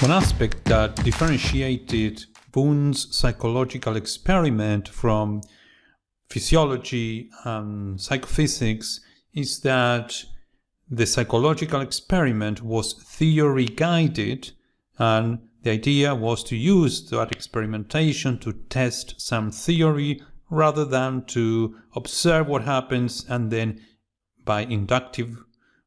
One aspect that differentiated Wundt's psychological experiment from physiology and psychophysics is that the psychological experiment was theory-guided, and the idea was to use that experimentation to test some theory rather than to observe what happens and then by inductive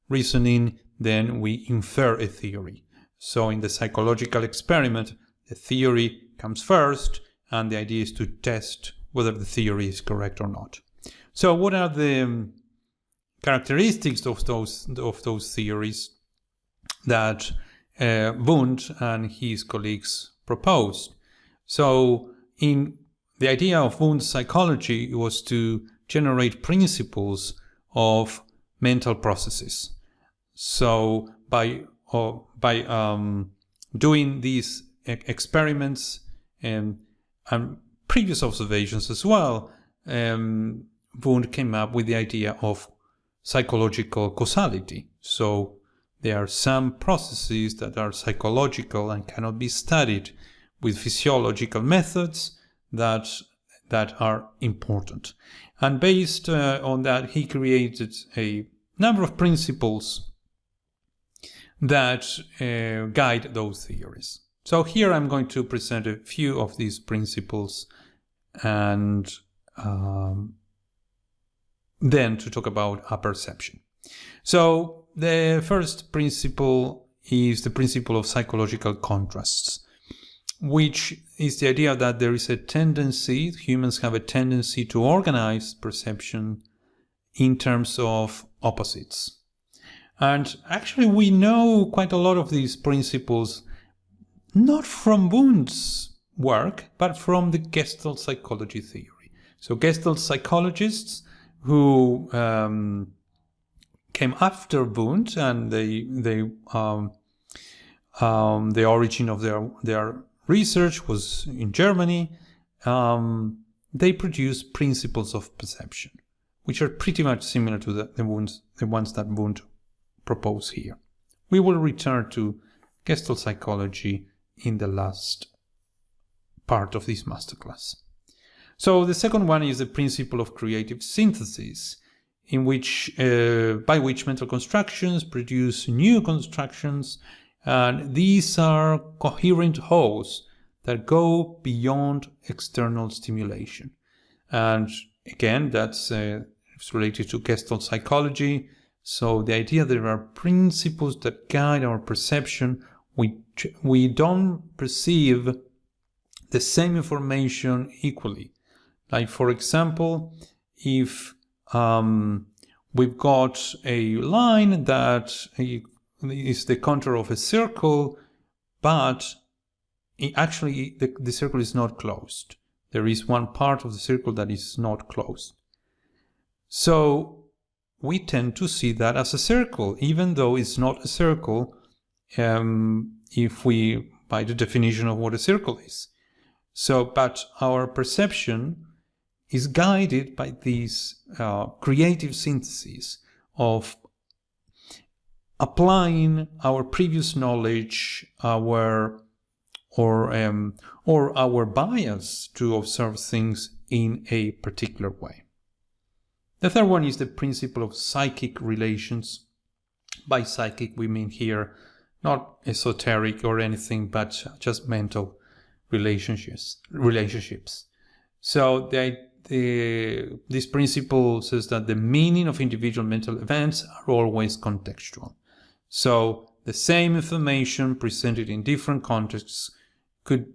reasoning then we infer a theory. So in the psychological experiment, the theory comes first and the idea is to test whether the theory is correct or not. So what are the characteristics of those theories that Wundt and his colleagues proposed? So in the idea of Wundt's psychology was to generate principles of mental processes. So by doing these experiments and previous observations as well, Wundt came up with the idea of psychological causality. So there are some processes that are psychological and cannot be studied with physiological methods that are important. And based on that, he created a number of principles that guide those theories. So here I'm going to present a few of these principles and then to talk about apperception. So the first principle is the principle of psychological contrasts, which is the idea that there is a tendency, humans have a tendency to organize perception in terms of opposites. And actually we know quite a lot of these principles, not from Wundt's work, but from the Gestalt psychology theory. So Gestalt psychologists who came after Wundt, and the origin of their research was in Germany, they produced principles of perception, which are pretty much similar to the ones that Wundt proposed here. We will return to Gestalt psychology in the last part of this masterclass. So the second one is the principle of creative synthesis, in which, by which mental constructions produce new constructions, and these are coherent wholes that go beyond external stimulation. And again, that's related to Gestalt psychology. So the idea that there are principles that guide our perception, we don't perceive the same information equally. Like, for example, if we've got a line that is the contour of a circle, but actually the circle is not closed. There is one part of the circle that is not closed. So we tend to see that as a circle, even though it's not a circle, if we, by the definition of what a circle is. So, but our perception is guided by these creative syntheses of applying our previous knowledge, or our bias to observe things in a particular way. The third one is the principle of psychic relations. By psychic, we mean here not esoteric or anything, but just mental relationships. So this principle says that the meaning of individual mental events are always contextual. So the same information presented in different contexts could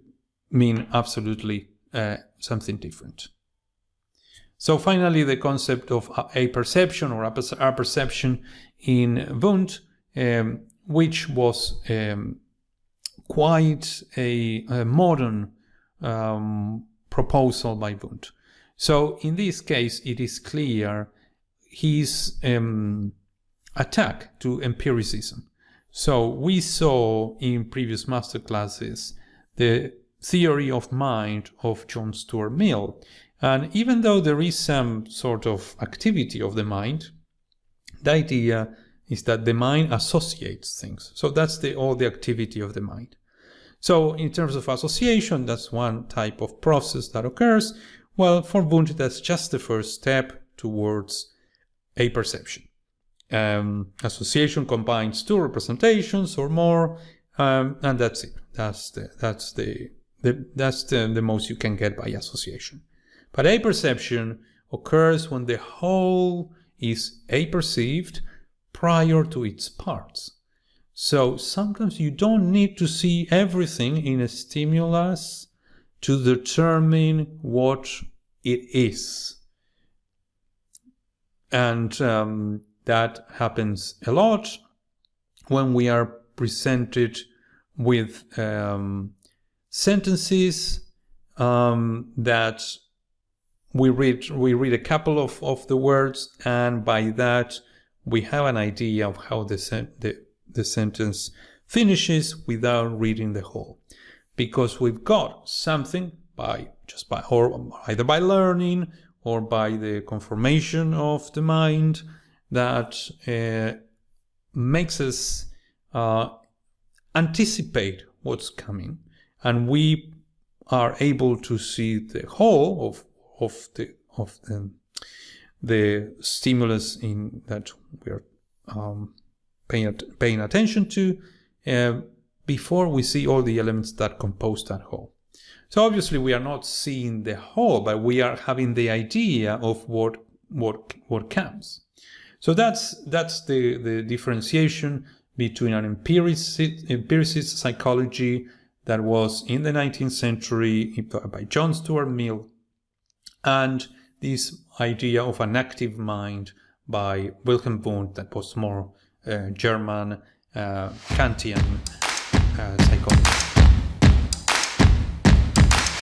mean absolutely something different. So finally, the concept of a perception or apperception in Wundt, which was quite a modern proposal by Wundt. So in this case, it is clear his attack to empiricism. So we saw in previous masterclasses the theory of mind of John Stuart Mill. And even though there is some sort of activity of the mind, the idea is that the mind associates things. So that's all the activity of the mind. So in terms of association, that's one type of process that occurs. Well, for Wundt, that's just the first step towards a perception. Association combines two representations or more, and that's it. That's the most you can get by association. But a perception occurs when the whole is apperceived prior to its parts. So sometimes you don't need to see everything in a stimulus to determine what it is. And that happens a lot when we are presented with sentences that we read a couple of the words, and by that we have an idea of how the sentence finishes without reading the whole, because we've got something either by learning or by the conformation of the mind that makes us anticipate what's coming, and we are able to see the whole of the stimulus in that we're paying attention to before we see all the elements that compose that whole. So obviously we are not seeing the whole, but we are having the idea of what comes. So that's the differentiation between an empiricist psychology that was in the 19th century by John Stuart Mill, and this idea of an active mind by Wilhelm Wundt, that was more German Kantian psychology.